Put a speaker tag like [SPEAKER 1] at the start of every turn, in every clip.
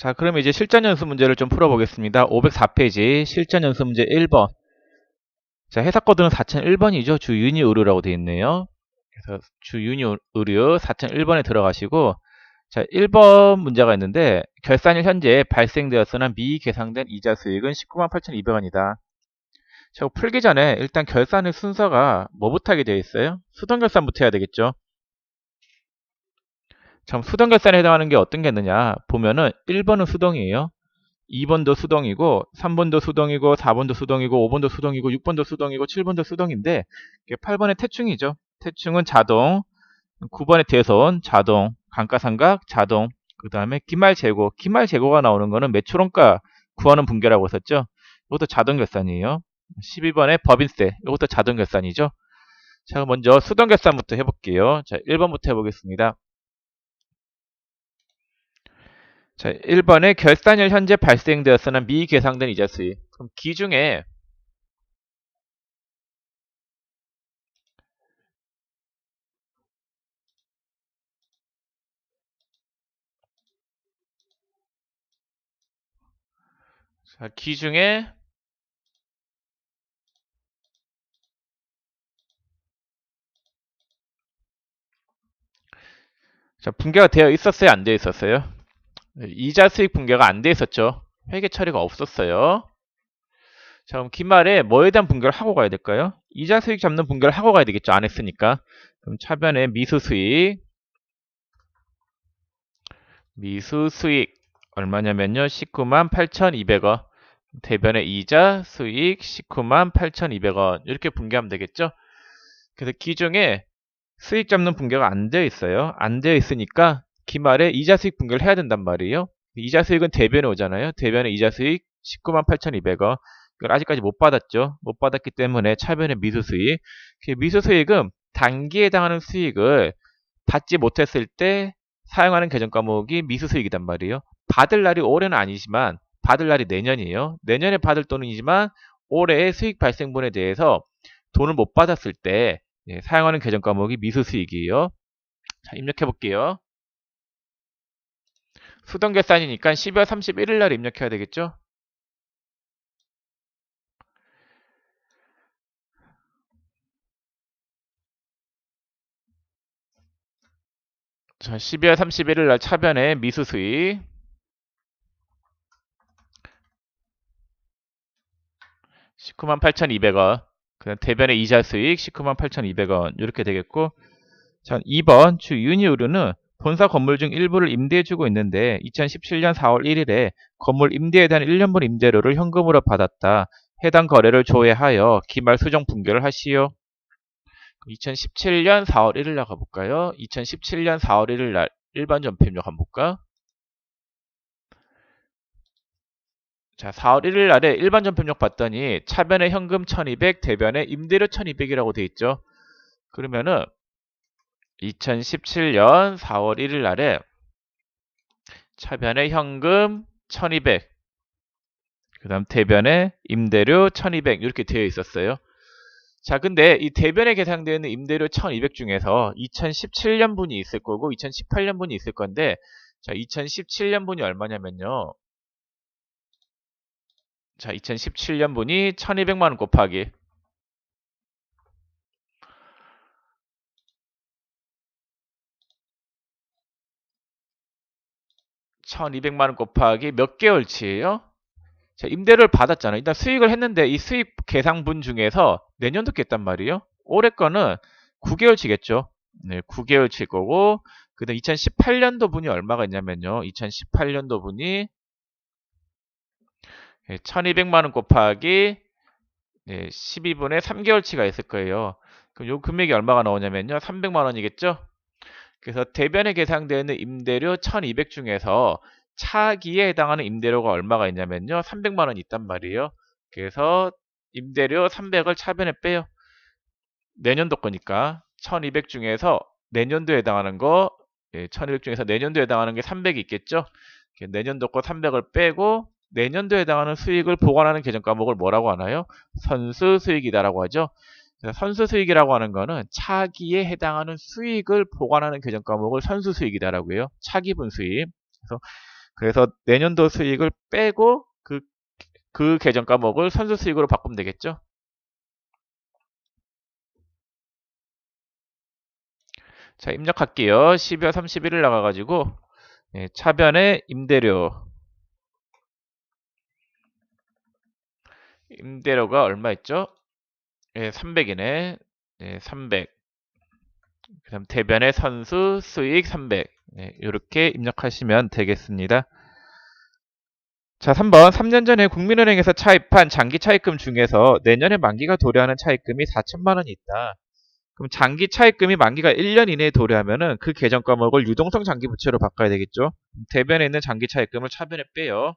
[SPEAKER 1] 자, 그럼 이제 실전 연습 문제를 좀 풀어보겠습니다. 504페이지 실전 연습 문제 1번. 자, 해석 코드는 4001번이죠. 주윤희 의료라고 되어 있네요. 그래서 주윤희 의료 4001번에 들어가시고, 자, 1번 문제가 있는데, 결산일 현재 발생되었으나 미계상된 이자 수익은 198,200원이다. 자, 풀기 전에 일단 결산의 순서가 뭐부터 하게 되어 있어요? 수동결산부터 해야 되겠죠. 참, 수동결산에 해당하는 게 어떤 게 있느냐 보면은 1번은 수동이에요. 2번도 수동이고 3번도 수동이고 4번도 수동이고 5번도 수동이고 6번도 수동이고 7번도 수동인데 8번의 태충이죠. 태충은 자동, 9번의 대손 자동, 감가상각 자동, 그 다음에 기말재고, 기말재고가 나오는 거는 매출원가 구하는 분계라고 했었죠. 이것도 자동결산이에요. 12번의 법인세, 이것도 자동결산이죠. 자, 먼저 수동결산부터 해볼게요. 자, 1번부터 해보겠습니다. 자, 1번에 결산일 현재 발생되었으나 미계상된 이자 수익. 그럼 기중에 자, 기중에 자, 분계가 되어 있었어요, 안 되어 있었어요? 이자 수익 분계가 안 되어 있었죠. 회계 처리가 없었어요. 자, 그럼 기말에 뭐에 대한 분계를 하고 가야 될까요? 이자 수익 잡는 분계를 하고 가야 되겠죠. 안 했으니까. 그럼 차변에 미수 수익. 미수 수익 얼마냐면요. 198,200원. 대변에 이자 수익 198,200원. 이렇게 분계하면 되겠죠. 그래서 기중에 수익 잡는 분계가 안 되어 있어요. 안 되어 있으니까 기말에 이자 수익 분계를 해야 된단 말이에요. 이자 수익은 대변에 오잖아요. 대변에 이자 수익 198,200원. 이걸 아직까지 못 받았죠. 못 받았기 때문에 차변의 미수 수익. 미수 수익은 단기에 해당하는 수익을 받지 못했을 때 사용하는 계정 과목이 미수 수익이단 말이에요. 받을 날이 올해는 아니지만 받을 날이 내년이에요. 내년에 받을 돈이지만 올해의 수익 발생분에 대해서 돈을 못 받았을 때 사용하는 계정 과목이 미수 수익이에요. 자, 입력해 볼게요. 수동 결산이니까 12월 31일 날 입력해야 되겠죠? 자, 12월 31일 날 차변에 미수 수익 198,200원. 그다음 대변에 이자 수익 198,200원. 이렇게 되겠고, 자, 2번 주 윤희 의료는 본사 건물 중 일부를 임대해주고 있는데 2017년 4월 1일에 건물 임대에 대한 1년분 임대료를 현금으로 받았다. 해당 거래를 조회하여 기말 수정 분계를 하시오. 2017년 4월 1일 날 가볼까요? 2017년 4월 1일 날 일반 전표 입력 한번 볼까? 자, 4월 1일 날에 일반 전표 입력 봤더니 차변에 현금 1200, 대변에 임대료 1200이라고 돼 있죠. 그러면은 2017년 4월 1일 날에 차변에 현금 1200, 그 다음 대변에 임대료 1200 이렇게 되어 있었어요. 자, 근데 이 대변에 계산되어 있는 임대료 1200 중에서 2017년분이 있을 거고 2018년분이 있을 건데, 자, 2017년분이 얼마냐면요. 자, 2017년분이 1200만원 곱하기 1200만원 곱하기 몇 개월치예요? 자, 임대료를 받았잖아요. 일단 수익을 했는데 이 수익 계상분 중에서 내년도 겠단 말이에요. 올해 거는 9개월치겠죠. 네, 9개월치 거고, 그 다음 2018년도 분이 얼마가 있냐면요. 2018년도 분이 1200만원 곱하기 12분의 3개월치가 있을 거예요. 그럼 요 금액이 얼마가 나오냐면요. 300만원이겠죠. 그래서 대변에 계상되어 있는 임대료 1200 중에서 차기에 해당하는 임대료가 얼마가 있냐면요. 300만원이 있단 말이에요. 그래서 임대료 300을 차변에 빼요. 내년도 거니까 1200 중에서 내년도에 해당하는 거, 1200 중에서 내년도에 해당하는 게 300이 있겠죠. 내년도 거 300을 빼고 내년도에 해당하는 수익을 보관하는 계정 과목을 뭐라고 하나요? 선수 수익이다라고 하죠. 선수 수익이라고 하는 거는 차기에 해당하는 수익을 보관하는 계정 과목을 선수 수익이다라고 해요. 차기분 수익. 그래서 그래서 내년도 수익을 빼고 그 계정 과목을 선수 수익으로 바꾸면 되겠죠. 자, 입력할게요. 12월 31일 나가가지고 차변에 임대료가 얼마 있죠? 300이네. 300. 그 다음 대변의 선수 수익 300. 이렇게 입력하시면 되겠습니다. 자, 3번. 3년 전에 국민은행에서 차입한 장기 차입금 중에서 내년에 만기가 도래하는 차입금이 4천만 원이 있다. 그럼 장기 차입금이 만기가 1년 이내에 도래하면은 그 계정 과목을 유동성 장기 부채로 바꿔야 되겠죠. 대변에 있는 장기 차입금을 차변에 빼요.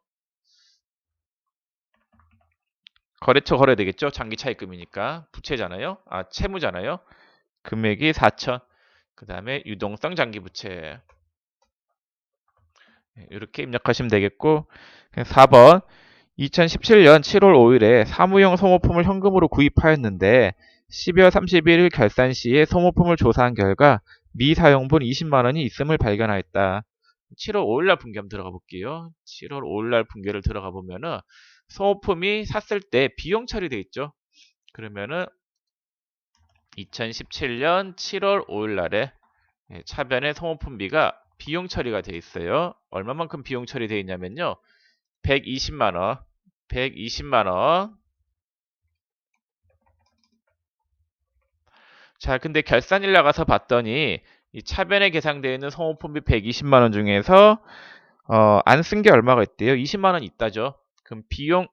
[SPEAKER 1] 거래처 거래 되겠죠. 장기 차입금이니까 부채잖아요. 채무잖아요. 금액이 4천. 그 다음에 유동성 장기 부채. 이렇게 입력하시면 되겠고 4번 2017년 7월 5일에 사무용 소모품을 현금으로 구입하였는데 12월 31일 결산 시에 소모품을 조사한 결과 미사용분 20만 원이 있음을 발견하였다. 7월 5일날 분기 한번 들어가 볼게요. 7월 5일날 분기를 들어가 보면은 소모품이 샀을 때 비용 처리돼 있죠. 그러면은 2017년 7월 5일날에 차변의 소모품비가 비용 처리가 돼 있어요. 얼마만큼 비용 처리되어 있냐면요. 120만 원. 120만 원. 자, 근데 결산일 나가서 봤더니 이 차변에 계상되어 있는 소모품비 120만 원 중에서 안 쓴 게 얼마가 있대요? 20만 원 있다죠. 그럼 비용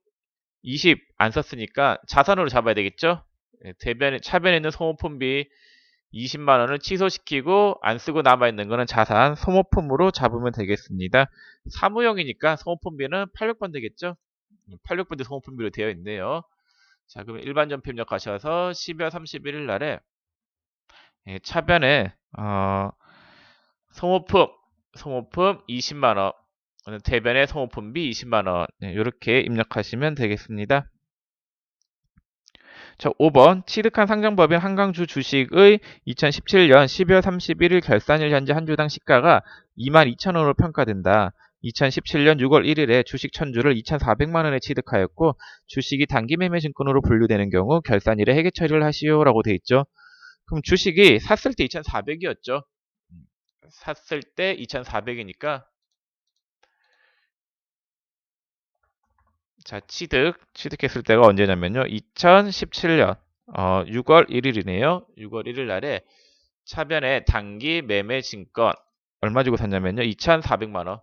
[SPEAKER 1] 20 안 썼으니까 자산으로 잡아야 되겠죠? 차변에 있는 소모품비 20만 원을 취소시키고 안 쓰고 남아있는 거는 자산, 소모품으로 잡으면 되겠습니다. 사무용이니까 소모품비는 800번 되겠죠? 800번대 소모품비로 되어 있네요. 자, 그럼 일반 전표 입력하셔서 12월 31일 날에 차변에 소모품 20만 원, 대변에 소모품비 20만 원 이렇게 입력하시면 되겠습니다. 자, 5번 취득한 상장법인 한강주 주식의 2017년 12월 31일 결산일 현재 한 주당 시가가 22,000원으로 평가된다. 2017년 6월 1일에 주식 1000주를 2,400만 원에 취득하였고 주식이 단기 매매 증권으로 분류되는 경우 결산일에 회계 처리를 하시오라고 돼 있죠. 그럼 주식이 샀을 때 2,400이었죠. 샀을 때 2,400이니까 자, 취득했을 때가 언제냐면요. 2017년 6월 1일이네요. 6월 1일 날에 차변에 단기 매매 증권 얼마 주고 샀냐면요. 2,400만 원.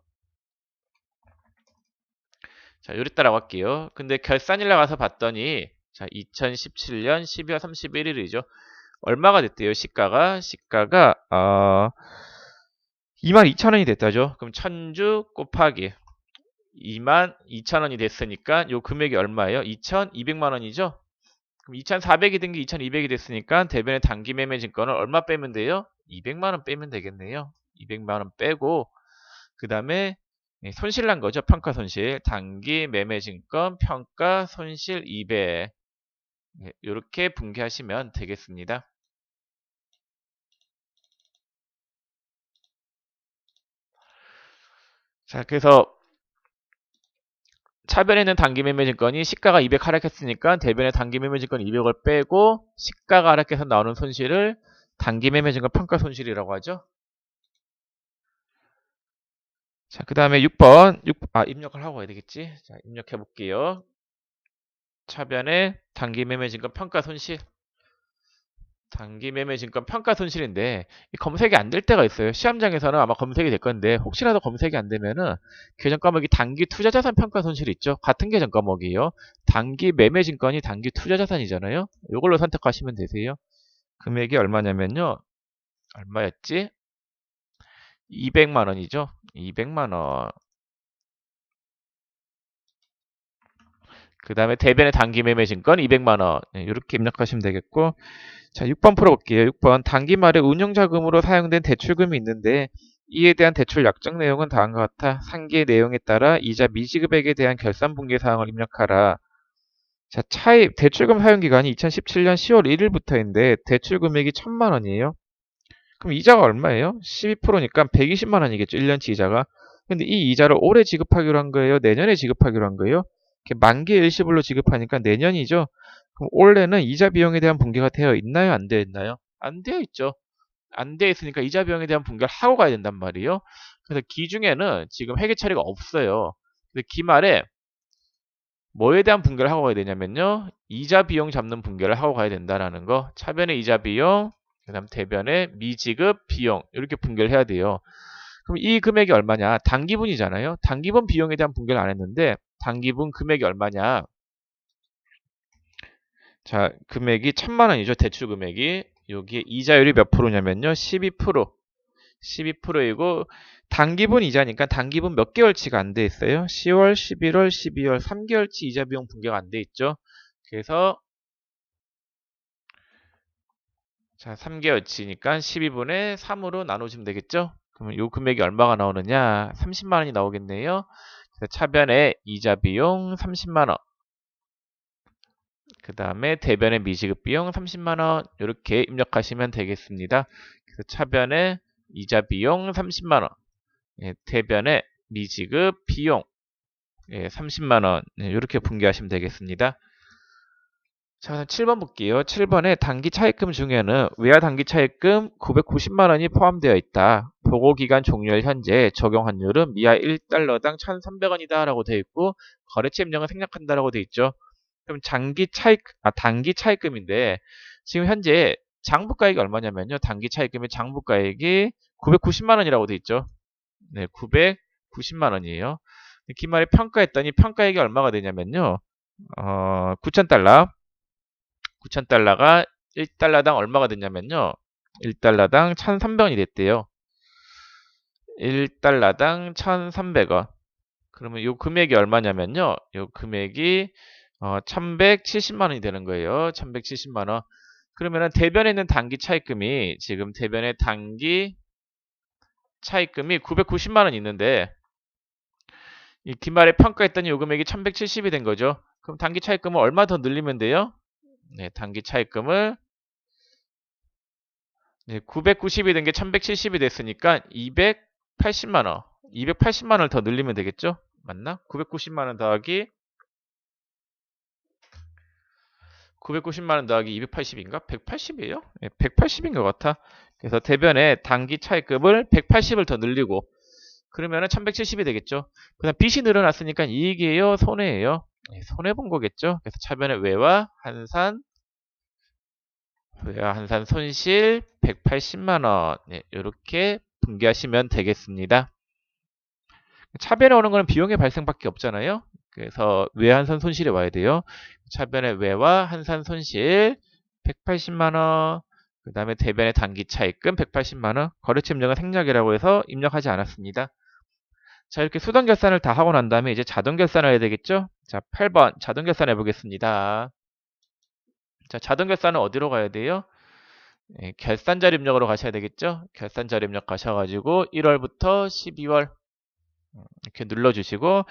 [SPEAKER 1] 자, 요랬다라고 할게요. 근데 결산일 나가서 봤더니 자, 2017년 12월 31일이죠. 얼마가 됐대요? 시가가 22,000원이 됐다죠. 그럼 1000주 곱하기 22,000원이 됐으니까 요 금액이 얼마예요? 2,200만 원이죠? 그럼 2,400이 된 게 2,200이 됐으니까 대변의 단기 매매 증권을 얼마 빼면 돼요? 200만 원 빼면 되겠네요. 200만 원 빼고 그 다음에 손실 난 거죠. 평가 손실. 단기 매매 증권 평가 손실 200. 이렇게 분개하시면 되겠습니다. 자, 그래서 차변에는 단기 매매 증권이 시가가 200 하락했으니까 대변의 단기 매매 증권 200을 빼고 시가가 하락해서 나오는 손실을 단기 매매 증권 평가 손실이라고 하죠. 자, 그 다음에 6번 입력을 하고 가야 되겠지. 자, 입력해 볼게요. 차변에 단기 매매 증권 평가 손실. 단기 매매 증권 평가 손실인데 검색이 안 될 때가 있어요. 시험장에서는 아마 검색이 될 건데 혹시라도 검색이 안 되면은 계정 과목이 단기 투자 자산 평가 손실이 있죠. 같은 계정 과목이에요. 단기 매매 증권이 단기 투자 자산이잖아요. 이걸로 선택하시면 되세요. 금액이 얼마냐면요. 얼마였지? 200만 원이죠. 200만 원. 그 다음에 대변의 단기 매매 증권 200만 원. 이렇게 입력하시면 되겠고 자, 6번 풀어볼게요. 6번 단기 말에 운용자금으로 사용된 대출금이 있는데 이에 대한 대출 약정 내용은 다음과 같아 상기의 내용에 따라 이자 미지급액에 대한 결산 분기 사항을 입력하라. 자, 차입 대출금 사용 기간이 2017년 10월 1일부터인데 대출 금액이 1,000만 원이에요. 그럼 이자가 얼마예요? 12%니까 120만 원이겠죠. 1년치 이자가. 근데 이 이자를 올해 지급하기로 한 거예요? 내년에 지급하기로 한 거예요? 이렇게 만기 일시불로 지급하니까 내년이죠? 그럼 올해는 이자 비용에 대한 분개가 되어 있나요? 안 되어 있나요? 안 되어 있죠. 안 되어 있으니까 이자 비용에 대한 분개를 하고 가야 된단 말이에요. 그래서 기 중에는 지금 회계 처리가 없어요. 근데 기말에 뭐에 대한 분개를 하고 가야 되냐면요. 이자 비용 잡는 분개를 하고 가야 된다라는 거. 차변의 이자 비용, 그다음 대변의 미지급 비용 이렇게 분개를 해야 돼요. 그럼 이 금액이 얼마냐? 단기분이잖아요. 단기분 비용에 대한 분개를 안 했는데 단기분 금액이 얼마냐? 자, 금액이 1,000만 원이죠. 대출 금액이. 여기에 이자율이 몇 프로냐면요. 12%. 12%이고 단기분 이자니까 단기분 몇 개월치가 안 돼 있어요. 10월, 11월, 12월 3개월치 이자 비용 분개가 안 돼 있죠. 그래서 자, 3개월치니까 12분의 3으로 나눠주면 되겠죠. 그러면 요 금액이 얼마가 나오느냐? 30만 원이 나오겠네요. 그래서 차변의 이자 비용 30만 원. 그 다음에 대변의 미지급 비용 30만 원. 이렇게 입력하시면 되겠습니다. 그래서 차변의 이자 비용 30만 원. 예, 대변의 미지급 비용 예, 30만 원. 네, 이렇게 분개하시면 되겠습니다. 자, 7번 볼게요. 7번에 단기 차입금 중에는 외화 단기 차입금 990만 원이 포함되어 있다. 보고 기간 종료일 현재 적용 환율은 미하 1달러당 1,300원이다 라고 되어 있고 거래처 입력은 생략한다라고 되어 있죠. 그럼 단기 차입금인데 지금 현재 장부가액이 얼마냐면요. 단기 차입금의 장부가액이 990만 원이라고 되어 있죠. 네, 990만 원이에요. 기말에 평가했더니 평가액이 얼마가 되냐면요. 9,000달러. 9,000달러가 1달러당 얼마가 됐냐면요. 1달러당 1,300원이 됐대요. 1달러당 1,300원. 그러면 이 금액이 얼마냐면요. 이 금액이 1,170만 원이 되는 거예요. 1,170만 원. 그러면은 대변에 있는 단기 차입금이 지금 대변의 단기 차입금이 990만 원 있는데 이 기말에 평가했더니 이 금액이 1,170이 된 거죠. 그럼 단기 차입금을 얼마 더 늘리면 돼요? 네, 단기 차입금을 990이 된 게 1170이 됐으니까 280만 원. 280만 원을 더 늘리면 되겠죠? 맞나? 990만 원 더하기 990만 원 더하기 280인가? 180이에요? 180인 것 같아. 그래서 대변에 단기 차입금을 180을 더 늘리고 그러면은 1170이 되겠죠. 그다음 빚이 늘어났으니까 이익이에요, 손해예요? 손해 본 거겠죠. 그래서 차변에 외와 한산 손실 180만 원. 네, 이렇게 분개하시면 되겠습니다. 차변에 오는 거는 비용의 발생밖에 없잖아요. 그래서 외환선 손실이 와야 돼요. 차변의 외와 한산 손실 180만 원. 그 다음에 대변의 단기 차입금 180만 원. 거래처 입력은 생략이라고 해서 입력하지 않았습니다. 자, 이렇게 수동 결산을 다 하고 난 다음에 이제 자동 결산을 해야 되겠죠? 자, 8번 자동 결산 해보겠습니다. 자, 자동 결산은 어디로 가야 돼요? 결산자료 입력으로 가셔야 되겠죠? 결산자료 입력 가셔가지고 1월부터 12월 이렇게 눌러주시고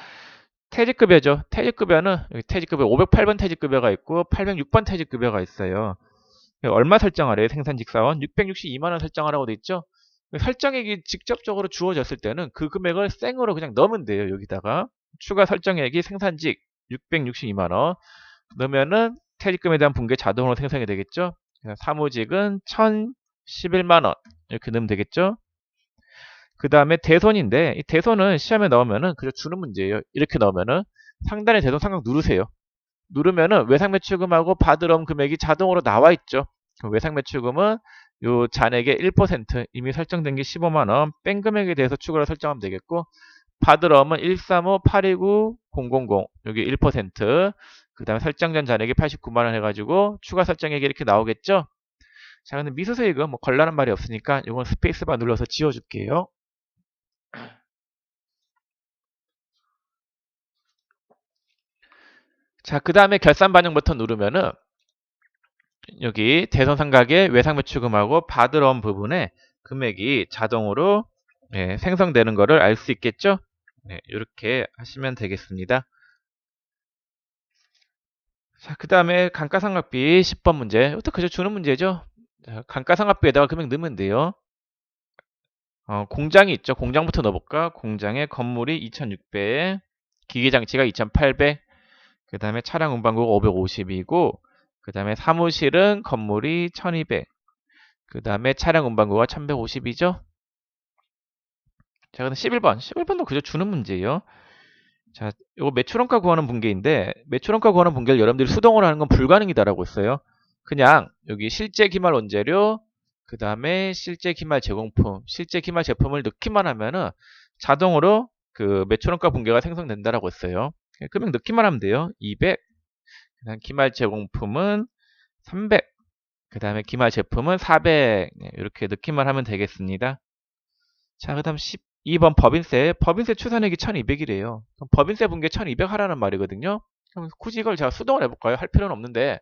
[SPEAKER 1] 퇴직급여죠. 퇴직급여는 여기 퇴직급여 508번 퇴직급여가 있고 806번 퇴직급여가 있어요. 얼마 설정하래요? 생산직사원 662만 원 설정하라고 돼 있죠. 설정액이 직접적으로 주어졌을 때는 그 금액을 생으로 그냥 넣으면 돼요. 여기다가 추가 설정액이 생산직 662만 원 넣으면은 퇴직금에 대한 분계 자동으로 생성이 되겠죠. 사무직은 1,011만 원 이렇게 넣으면 되겠죠. 그 다음에 대손인데 이 대손은 시험에 넣으면은 그저 주는 문제예요. 이렇게 넣으면은 상단에 대손 삼각 누르세요. 누르면은 외상매출금하고 받으러 온 금액이 자동으로 나와 있죠. 외상매출금은 요 잔액의 1% 이미 설정된 게 15만 원 뺀 금액에 대해서 추가로 설정하면 되겠고 받으러 오면 135-829-000 여기 1%. 그 다음에 설정된 잔액이 89만 원 해가지고 추가 설정액이 이렇게 나오겠죠. 자, 근데 미수수익은 뭐 걸라는 말이 없으니까 이건 스페이스바 눌러서 지워줄게요. 자, 그 다음에 결산 반영 버튼 누르면은 여기 대손삼각의 외상매출금하고 받으러 온 부분에 금액이 자동으로 생성되는 것을 알 수 있겠죠? 네, 이렇게 하시면 되겠습니다. 자, 그 다음에 감가상각비 10번 문제. 이것도 그저 주는 문제죠. 자, 감가상각비에다가 금액 넣으면 돼요. 공장이 있죠. 공장부터 넣어볼까? 공장에 건물이 2600, 기계장치가 2800, 그 다음에 차량 운반구가 550이고, 그 다음에 사무실은 건물이 1200, 그 다음에 차량 운반구가 1150이죠. 자, 그다음 11번. 11번도 그저 주는 문제예요. 자, 이거 매출원가 구하는 분계인데, 매출원가 구하는 분계를 여러분들이 수동으로 하는 건 불가능이다라고 했어요. 그냥 여기 실제 기말 원재료, 그 다음에 실제 기말 제공품, 실제 기말 제품을 넣기만 하면은 자동으로 그 매출원가 분계가 생성된다라고 했어요. 그러면 넣기만 하면 돼요. 200, 그 다음 기말 제공품은 300, 그 다음에 기말 제품은 400, 이렇게 넣기만 하면 되겠습니다. 자, 그 다음 12번 법인세. 법인세 추산액이 1200이래요. 그럼 법인세 분계 1200 하라는 말이거든요. 그럼 굳이 이걸 제가 수동을 해볼까요? 할 필요는 없는데,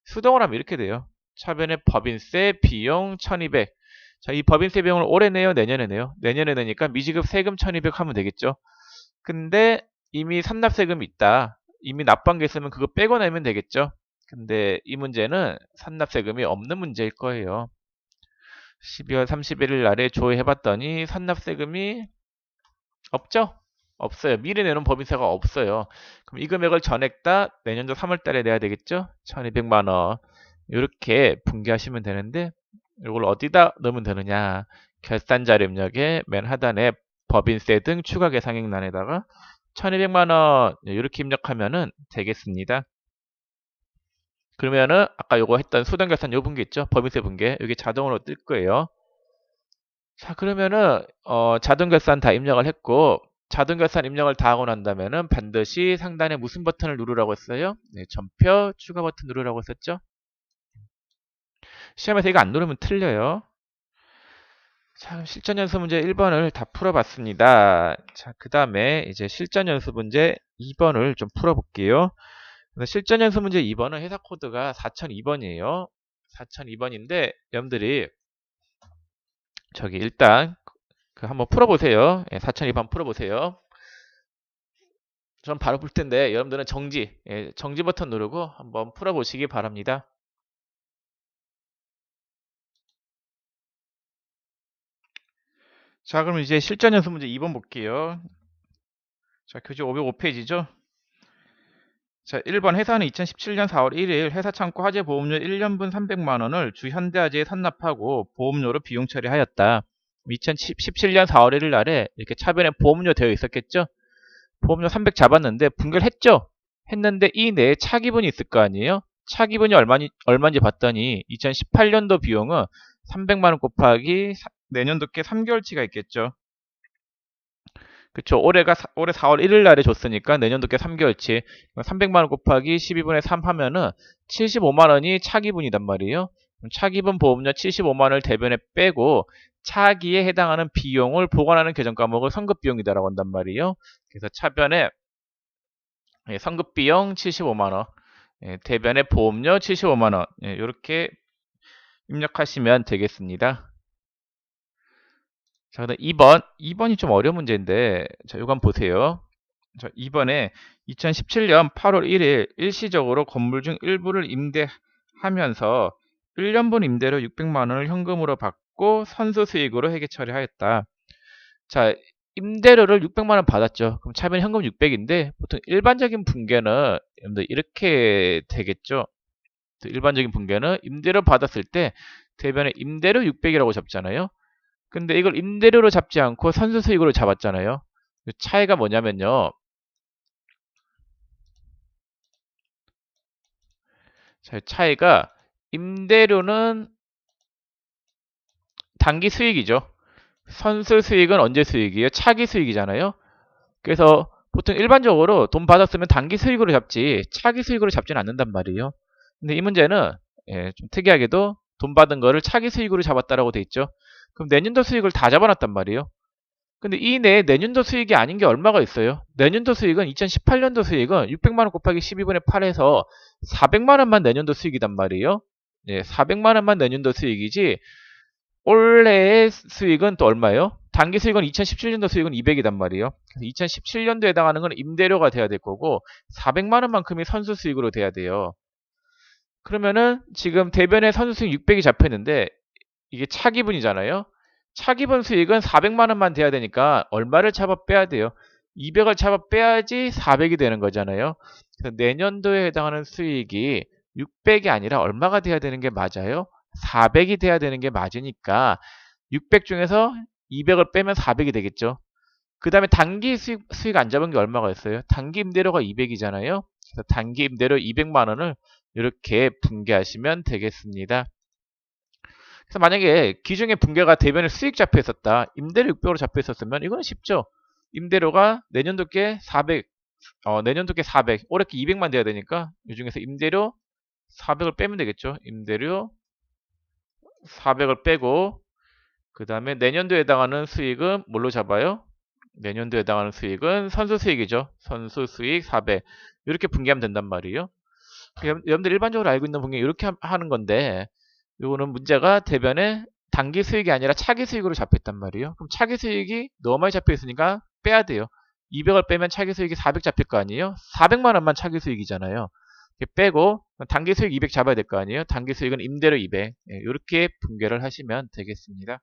[SPEAKER 1] 수동을 하면 이렇게 돼요. 차변에 법인세 비용 1200. 자, 이 법인세 비용을 올해 내요? 내년에 내요? 내년에 내니까 미지급 세금 1200 하면 되겠죠. 근데 이미 산납세금이 있다. 이미 납부한 게 있으면 그거 빼고 내면 되겠죠. 근데 이 문제는 산납세금이 없는 문제일 거예요. 12월 31일 날에 조회해봤더니 산납세금이 없죠? 없어요. 미리 내놓은 법인세가 없어요. 그럼 이 금액을 전액 다 내년도 3월 달에 내야 되겠죠? 1200만 원. 이렇게 분개하시면 되는데 이걸 어디다 넣으면 되느냐? 결산자료 입력에 맨 하단에 법인세 등 추가 계상액란에다가 1200만 원 이렇게 입력하면 되겠습니다. 그러면은 아까 요거 했던 수동결산 요 분계 있죠? 법인세 분계. 여기 자동으로 뜰 거예요. 자, 그러면은 자동결산 다 입력을 했고 자동결산 입력을 다 하고 난다면은 반드시 상단에 무슨 버튼을 누르라고 했어요? 네, 전표 추가 버튼 누르라고 했었죠? 시험에서 이거 안 누르면 틀려요. 자, 실전 연수 문제 1번을 다 풀어봤습니다. 자, 그 다음에 이제 실전 연수 문제 2번을 좀 풀어볼게요. 실전 연수 문제 2번은 회사 코드가 4002번이에요. 4002번인데 여러분들이 저기 일단 그 한번 풀어보세요. 4002번 풀어보세요. 전 바로 풀 텐데 여러분들은 정지, 정지 버튼 누르고 한번 풀어보시기 바랍니다. 자, 그럼 이제 실전 연수 문제 2번 볼게요. 자, 교재 505페이지죠. 자, 1번 회사는 2017년 4월 1일 회사 창고 화재 보험료 1년분 300만 원을 주현대화재에 산납하고 보험료로 비용 처리하였다. 2017년 4월 1일 날에 이렇게 차변에 보험료 되어 있었겠죠? 보험료 300 잡았는데 분결 했죠? 했는데 이 내에 차기분이 있을 거 아니에요? 차기분이 얼마인지 봤더니 2018년도 비용은 300만 원 곱하기 내년도께 3개월치가 있겠죠. 그쵸. 올해 4월 1일 날에 줬으니까 내년도께 3개월치. 300만 원 곱하기 12분의 3 하면은 75만 원이 차기분이단 말이에요. 차기분 보험료 75만 원을 대변에 빼고 차기에 해당하는 비용을 보관하는 계정 과목을 선급비용이다라고 한단 말이에요. 그래서 차변에 선급비용 75만 원, 대변에 보험료 75만 원, 이렇게 입력하시면 되겠습니다. 자, 그다음 2번. 2번이 좀 어려운 문제인데, 자, 이거 한번 보세요. 자, 2번에 2017년 8월 1일 일시적으로 건물 중 일부를 임대하면서 1년분 임대료 600만 원을 현금으로 받고 선수 수익으로 회계 처리하였다. 자, 임대료를 600만 원 받았죠. 그럼 차변 현금 600인데 보통 일반적인 분계는 여러분들 이렇게 되겠죠. 일반적인 분계는 임대료 받았을 때 대변에 임대료 600이라고 잡잖아요. 근데 이걸 임대료로 잡지 않고 선수 수익으로 잡았잖아요. 차이가 뭐냐면요. 자, 차이가 임대료는 단기 수익이죠. 선수 수익은 언제 수익이에요? 차기 수익이잖아요. 그래서 보통 일반적으로 돈 받았으면 단기 수익으로 잡지 차기 수익으로 잡지는 않는단 말이에요. 근데 이 문제는 좀 특이하게도 돈 받은 거를 차기 수익으로 잡았다라고 돼 있죠. 그럼 내년도 수익을 다 잡아놨단 말이에요. 근데 이 내에 내년도 수익이 아닌 게 얼마가 있어요? 내년도 수익은 2018년도 수익은 600만 원 곱하기 12분의 8에서 400만 원만 내년도 수익이단 말이에요. 400만 원만 내년도 수익이지 올해의 수익은 또 얼마예요? 단기 수익은 2017년도 수익은 200이단 말이에요. 그래서 2017년도에 해당하는 건 임대료가 돼야 될 거고 400만 원만큼이 선수 수익으로 돼야 돼요. 그러면은 지금 대변에 선수 수익 600이 잡혔는데 이게 차기분이잖아요. 차기분 수익은 400만 원만 돼야 되니까 얼마를 잡아 빼야 돼요? 200을 잡아 빼야지 400이 되는 거잖아요. 그래서 내년도에 해당하는 수익이 600이 아니라 얼마가 돼야 되는 게 맞아요? 400이 돼야 되는 게 맞으니까 600 중에서 200을 빼면 400이 되겠죠. 그 다음에 단기 수익 안 잡은 게 얼마가 있어요? 단기 임대료가 200이잖아요. 그래서 단기 임대료 200만 원을 이렇게 분개하시면 되겠습니다. 그래서 만약에 기존의 분개가 대변에 수익 잡혀 있었다. 임대료 600으로 잡혀 있었으면 이거는 쉽죠. 임대료가 내년도께 400, 내년도께 400, 올해께 200만 돼야 되니까 이 중에서 임대료 400을 빼면 되겠죠. 임대료 400을 빼고 그 다음에 내년도에 해당하는 수익은 뭘로 잡아요? 내년도에 해당하는 수익은 선수 수익이죠. 선수 수익 400 이렇게 분개하면 된단 말이에요. 여러분들 일반적으로 알고 있는 분개 이렇게 하는 건데 요거는 문제가 대변에 단기 수익이 아니라 차기 수익으로 잡혀있단 말이에요. 그럼 차기 수익이 너무 많이 잡혀있으니까 빼야 돼요. 200을 빼면 차기 수익이 400 잡힐 거 아니에요. 400만 원만 차기 수익이잖아요. 빼고 단기 수익 200 잡아야 될 거 아니에요. 단기 수익은 임대료 200 이렇게 분개를 하시면 되겠습니다.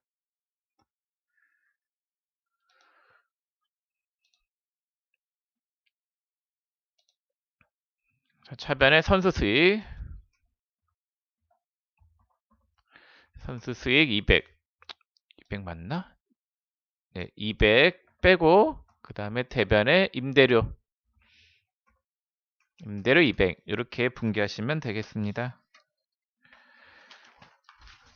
[SPEAKER 1] 자, 차변에 선수 수익 200 맞나? 네, 200 빼고 그 다음에 대변에 임대료 200 이렇게 분개하시면 되겠습니다.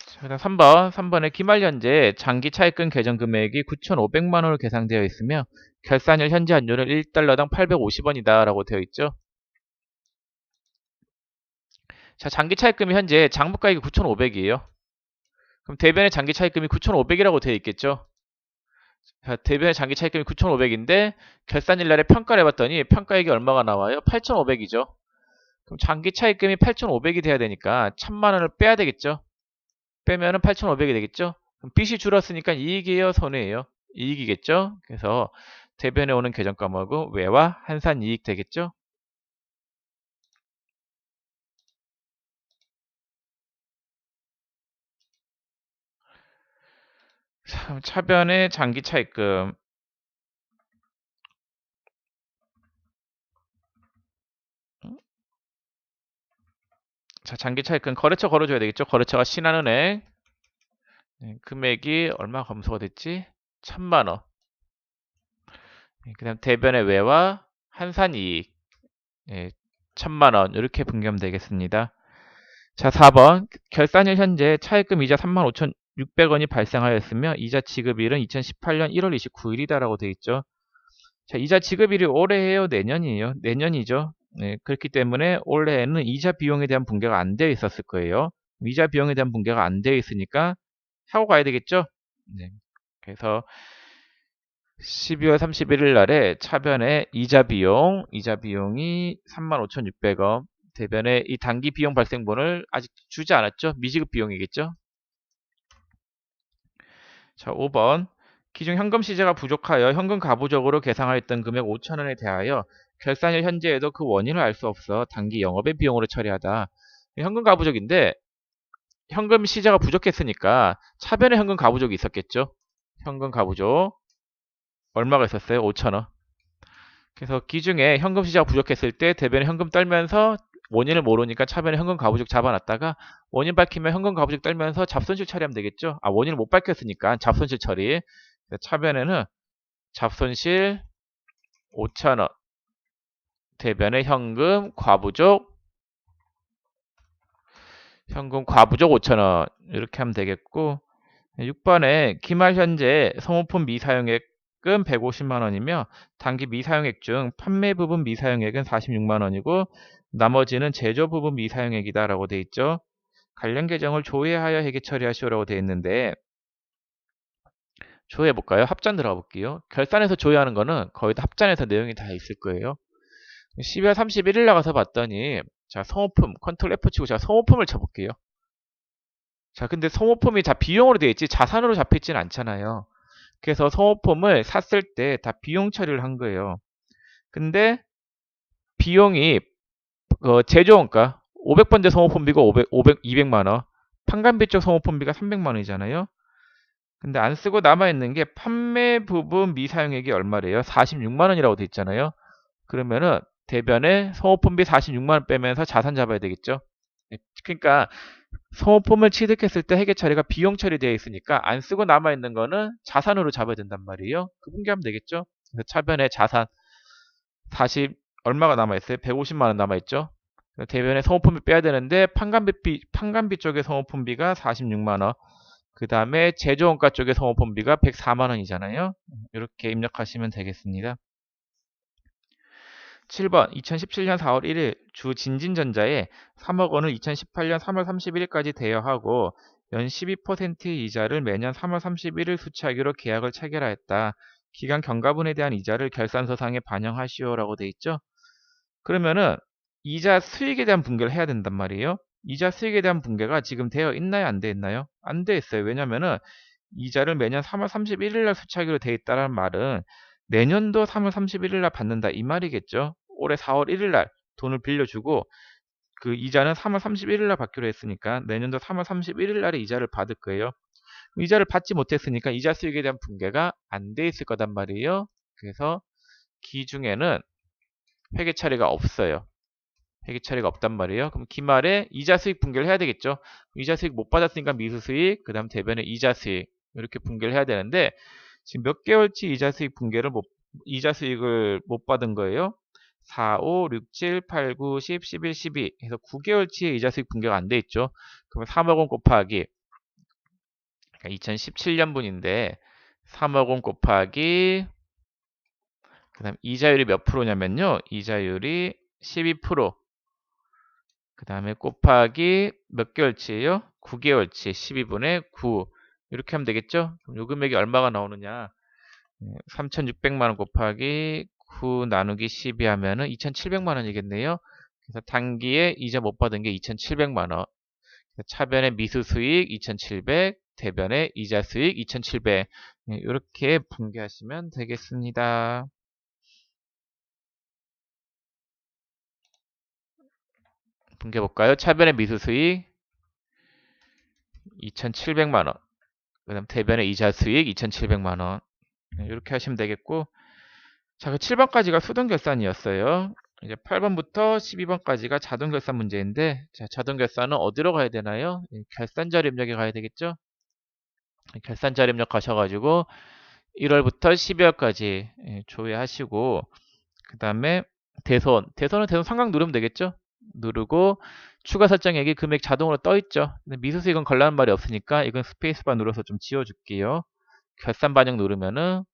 [SPEAKER 1] 자, 그다음 3번에 기말 현재 장기 차입금 계정 금액이 9,500만 원으로 계상되어 있으며 결산일 현재 환율은 1달러당 850원이다 라고 되어 있죠. 자, 장기 차입금이 현재 장부가액이 9,500이에요. 그럼 대변의 장기 차입금이 9,500이라고 되어 있겠죠. 자, 대변의 장기 차입금이 9,500인데 결산일 날에 평가를 해봤더니 평가액이 얼마가 나와요? 8,500이죠. 그럼 장기 차입금이 8,500이 돼야 되니까 1,000만 원을 빼야 되겠죠. 빼면은 8,500이 되겠죠. 그럼 빚이 줄었으니까 이익이에요, 손해예요? 이익이겠죠. 그래서 대변에 오는 계정 과목은 외와 한산 이익 되겠죠. 차변의 장기 차입금. 자, 장기 차입금 거래처 걸어줘야 되겠죠. 거래처가 신한은행. 네, 금액이 얼마 검수가 됐지? 1,000만 원. 네, 그 다음 대변의 외와 한산 이익. 네, 1,000만 원 이렇게 분개하면 되겠습니다. 자, 4번 결산일 현재 차입금 이자 35,600원이 발생하였으며 이자 지급일은 2018년 1월 29일이다라고 되어 있죠. 자, 이자 지급일이 올해예요, 내년이에요? 내년이죠. 네, 그렇기 때문에 올해에는 이자 비용에 대한 분개가 안 되어 있었을 거예요. 이자 비용에 대한 분개가 안 되어 있으니까 하고 가야 되겠죠. 네, 그래서 12월 31일 날에 차변에 이자 비용이 35,600원. 대변에 이 단기 비용 발생분을 아직 주지 않았죠. 미지급 비용이겠죠. 자, 5번. 기존 현금 시세가 부족하여 현금 가부적으로 계상하였던 금액 5,000원에 대하여 결산일 현재에도 그 원인을 알 수 없어 단기 영업의 비용으로 처리하다. 현금 가부적인데 현금 시세가 부족했으니까 차변에 현금 가부적이 있었겠죠. 현금 가부적 얼마가 있었어요? 5,000원. 그래서 기중에 현금 시세가 부족했을 때 대변에 현금 떨면서 원인을 모르니까 차변에 현금 가부적 잡아놨다가 원인 밝히면 현금 가부적 떨면서 잡손실 처리하면 되겠죠. 원인을 못 밝혔으니까 잡손실 처리. 차변에는 잡손실 5,000원 대변에 현금 과부족 5,000원 이렇게 하면 되겠고 6번에 기말 현재 소모품 미사용액은 150만 원이며 단기 미사용액 중 판매 부분 미사용액은 46만 원이고 나머지는 제조 부분 미사용액이다 라고 되어 있죠. 관련 계정을 조회하여 회계 처리하시오라고 되어 있는데 조회해 볼까요? 합잔 들어가 볼게요. 결산에서 조회하는 거는 거의 다 합잔에서 내용이 다 있을 거예요. 12월 31일 나가서 봤더니 자, 소모품 컨트롤 F 치고 제가 소모품을 쳐볼게요. 자, 근데 소모품이 다 비용으로 되어 있지 자산으로 잡혀있지는 않잖아요. 그래서 소모품을 샀을 때 다 비용 처리를 한 거예요. 근데 비용이 제조원가 500번째 소모품비가 200만 원, 판관비 쪽 소모품비가 300만 원이잖아요. 근데 안 쓰고 남아있는 게 판매 부분 미사용액이 얼마래요? 46만원이라고 돼 있잖아요. 그러면은 대변에 소모품비 46만원 빼면서 자산 잡아야 되겠죠. 그러니까 소모품을 취득했을 때 회계 처리가 비용 처리되어 있으니까 안 쓰고 남아있는 거는 자산으로 잡아야 된단 말이에요. 그 분개하면 되겠죠. 그래서 차변에 자산 40 얼마가 남아있어요? 150만원 남아있죠. 대변에 소모품비 빼야 되는데 판관비 쪽의 소모품비가 46만원, 그 다음에 제조원가 쪽의 소모품비가 104만원이잖아요. 이렇게 입력하시면 되겠습니다. 7번 2017년 4월 1일 주 진진전자에 3억 원을 2018년 3월 31일까지 대여하고 연 12%의 이자를 매년 3월 31일 수취하기로 계약을 체결하였다. 기간 경과분에 대한 이자를 결산서상에 반영하시오라고 돼 있죠. 그러면은 이자 수익에 대한 분개를 해야 된단 말이에요. 이자 수익에 대한 분개가 지금 되어 있나요? 안 되어 있나요? 안 되어 있어요. 왜냐면은 이자를 매년 3월 31일 날 수취하기로 되어 있다는 말은 내년도 3월 31일 날 받는다 이 말이겠죠. 올해 4월 1일 날 돈을 빌려주고 그 이자는 3월 31일 날 받기로 했으니까 내년도 3월 31일 날에 이자를 받을 거예요. 이자를 받지 못했으니까 이자 수익에 대한 분개가 안 돼 있을 거단 말이에요. 그래서 기중에는 회계 처리가 없어요. 회계 처리가 없단 말이에요. 그럼 기말에 이자 수익 분개를 해야 되겠죠. 이자 수익 못 받았으니까 미수 수익, 그 다음 대변에 이자 수익 이렇게 분개를 해야 되는데 지금 몇 개월치 이자 수익을 못 받은 거예요. 4, 5, 6, 7, 8, 9, 10, 11, 12 해서 9개월치의 이자 수익 분개가 안 돼 있죠. 그러면 3억 원 곱하기 2017년분인데 3억 원 곱하기 그 다음 이자율이 몇 프로냐면요. 이자율이 12%, 그 다음에 곱하기 몇 개월치예요? 9개월치 12분의 9 이렇게 하면 되겠죠? 그럼 요 금액이 얼마가 나오느냐? 3,600만 원 곱하기 9 나누기 12 하면은 2,700만 원이겠네요. 그래서 단기에 이자 못 받은 게 2,700만 원. 차변의 미수 수익 2,700, 대변의 이자 수익 2,700. 이렇게 분개하시면 되겠습니다. 분개 볼까요? 차변의 미수 수익 2,700만 원. 그다음 대변의 이자 수익 2,700만 원. 이렇게 하시면 되겠고, 자, 그 7번까지가 수동결산이었어요. 이제 8번부터 12번까지가 자동결산 문제인데, 자, 자동결산은 어디로 가야 되나요? 결산자료 입력에 가야 되겠죠? 결산자료 입력 가셔가지고 1월부터 12월까지 조회하시고, 그 다음에 대손은 대손 상각 누르면 되겠죠? 누르고 추가 설정액이 금액 자동으로 떠있죠. 근데 미수수익은 걸라는 말이 없으니까 이건 스페이스바 눌러서 좀 지워줄게요. 결산 반영 누르면은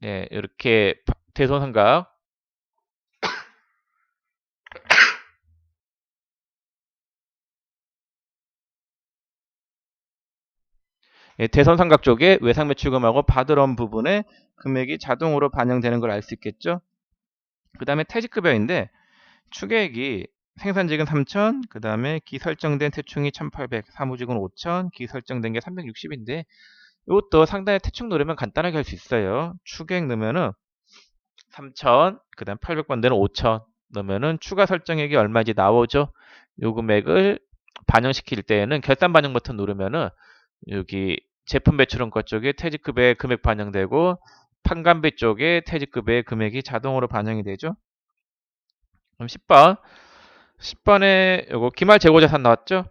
[SPEAKER 1] 이렇게 대손 삼각 대손 삼각 쪽에 외상 매출금하고 받으러 온 부분에 금액이 자동으로 반영되는 걸 알 수 있겠죠. 그 다음에 퇴직급여인데 추계액이 생산직은 3,000, 그 다음에 기설정된 태충이 1,800, 사무직은 5,000, 기설정된 게 360인데 이것도 상단에 태충 누르면 간단하게 할 수 있어요. 추계액 넣으면은 3,000, 그 다음 800번 되는 5,000 넣으면은 추가 설정액이 얼마인지 나오죠. 요 금액을 반영시킬 때에는 결산 반영 버튼 누르면은 여기 제품 배출원가 쪽에 퇴직급여의 금액 반영되고 판관비 쪽에 퇴직급여의 금액이 자동으로 반영이 되죠. 그럼 10번에 요거 기말 재고 자산 나왔죠?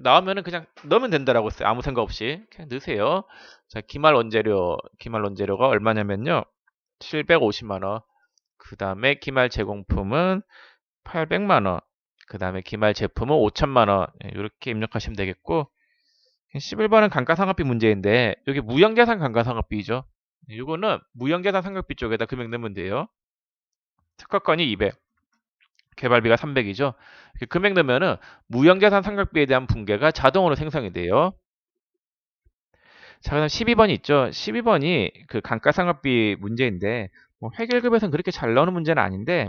[SPEAKER 1] 나오면은 그냥 넣으면 된다라고 했어요. 아무 생각 없이 그냥 넣으세요. 자, 기말 원재료가 얼마냐면요. 750만 원. 그 다음에 기말 제공품은 800만 원. 그 다음에 기말 제품은 5천만 원. 이렇게 입력하시면 되겠고 11번은 감가상각비 문제인데 여기 무형자산 감가상각비죠. 이거는 무형자산 상각비 쪽에다 금액 넣으면 돼요. 특허건이 200, 개발비가 300이죠. 금액 넣으면은 무형자산 상각비에 대한 분개가 자동으로 생성이 돼요. 자, 그다음 12번이 있죠. 12번이 그 감가상각비 문제인데 뭐 회계급에서는 그렇게 잘 나오는 문제는 아닌데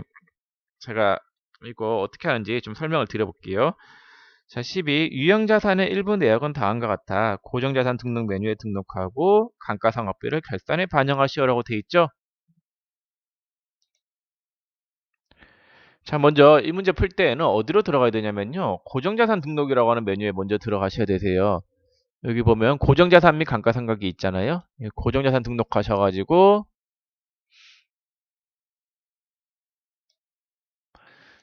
[SPEAKER 1] 제가 이거 어떻게 하는지 좀 설명을 드려볼게요. 자, 12. 유형자산의 일부 내역은 다음과 같아. 고정자산 등록 메뉴에 등록하고 감가상각비를 결산에 반영하시오라고 돼 있죠. 자, 먼저 이 문제 풀 때에는 어디로 들어가야 되냐면요. 고정자산 등록이라고 하는 메뉴에 먼저 들어가셔야 되세요. 여기 보면 고정자산 및 감가상각이 있잖아요. 고정자산 등록하셔가지고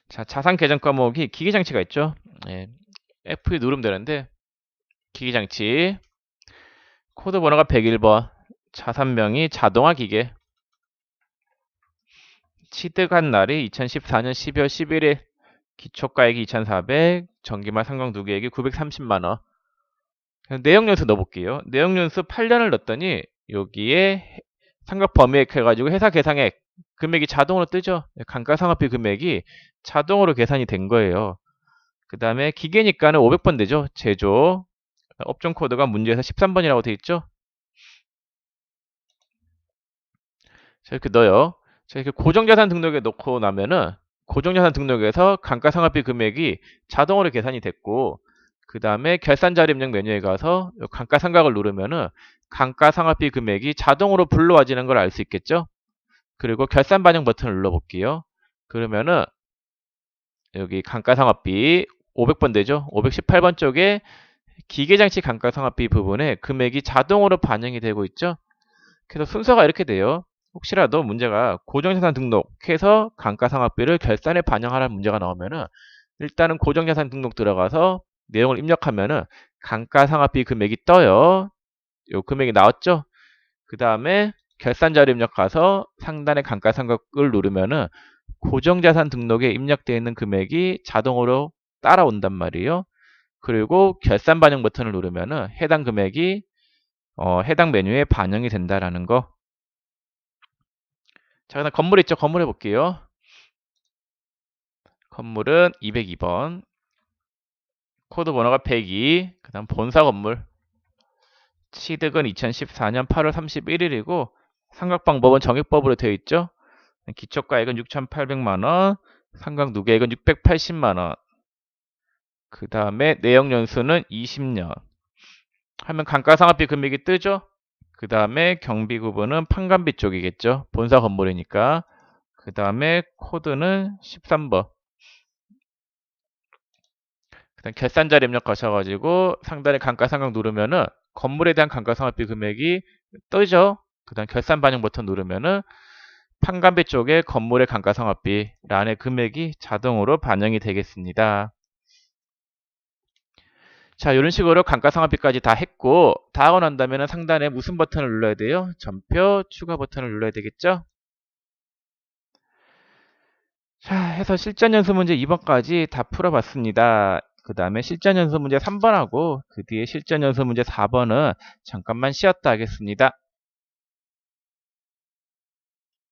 [SPEAKER 1] 자, 자산 계정 과목이 기계장치가 있죠. 예, F2 누르면 되는데 기계장치 코드 번호가 101번 자산명이 자동화 기계 취득한 날이 2014년 12월 11일 기초가액이 2,400 정기말 상각 누계액이 930만원 내역연수 넣어볼게요. 내역연수 8년을 넣었더니 여기에 상각 범위액 해가지고 회사 계상액 금액이 자동으로 뜨죠. 감가상각비 금액이 자동으로 계산이 된 거예요. 그 다음에 기계니까는 500번 되죠. 제조 업종 코드가 문제에서 13번이라고 되어 있죠. 자, 이렇게 넣어요. 자, 이렇게 고정자산 등록에 넣고 나면은 고정자산 등록에서 감가상각비 금액이 자동으로 계산이 됐고 그 다음에 결산자료 입력 메뉴에 가서 감가상각을 누르면은 감가상각비 금액이 자동으로 불러와지는 걸 알 수 있겠죠. 그리고 결산 반영 버튼을 눌러볼게요. 그러면은 여기 감가상각비 500번 되죠. 518번 쪽에 기계장치 감가상각비 부분에 금액이 자동으로 반영이 되고 있죠. 그래서 순서가 이렇게 돼요. 혹시라도 문제가 고정자산 등록해서 감가상각비를 결산에 반영하라는 문제가 나오면은 일단은 고정자산 등록 들어가서 내용을 입력하면은 감가상각비 금액이 떠요. 요 금액이 나왔죠? 그 다음에 결산자료 입력 가서 상단에 감가상각을 누르면은 고정자산 등록에 입력되어 있는 금액이 자동으로 따라온단 말이에요. 그리고 결산 반영 버튼을 누르면은 해당 금액이 해당 메뉴에 반영이 된다라는 거. 자, 그다음 건물 있죠? 건물 해볼게요. 건물은 202번. 코드 번호가 102. 그 다음 본사 건물. 취득은 2014년 8월 31일이고 상각 방법은 정액법으로 되어 있죠. 기초가액은 6,800만원. 상각 누계액은 680만원. 그 다음에 내역 연수는 20년. 하면 감가상각비 금액이 뜨죠. 그 다음에 경비 구분은 판관비 쪽이겠죠. 본사 건물이니까. 그 다음에 코드는 13번. 그다음 결산자료 입력하셔가지고 상단에 감가상각 누르면은 건물에 대한 감가상각비 금액이 뜨죠. 그다음 결산 반영 버튼 누르면은 판관비 쪽에 건물의 감가상각비란의 금액이 자동으로 반영이 되겠습니다. 자, 이런 식으로 감가상각비까지 다 했고 다 하고 난 다음에 상단에 무슨 버튼을 눌러야 돼요? 전표 추가 버튼을 눌러야 되겠죠? 자, 해서 실전연수 문제 2번까지 다 풀어봤습니다. 그 다음에 실전연수 문제 3번하고 그 뒤에 실전연수 문제 4번은 잠깐만 쉬었다 하겠습니다.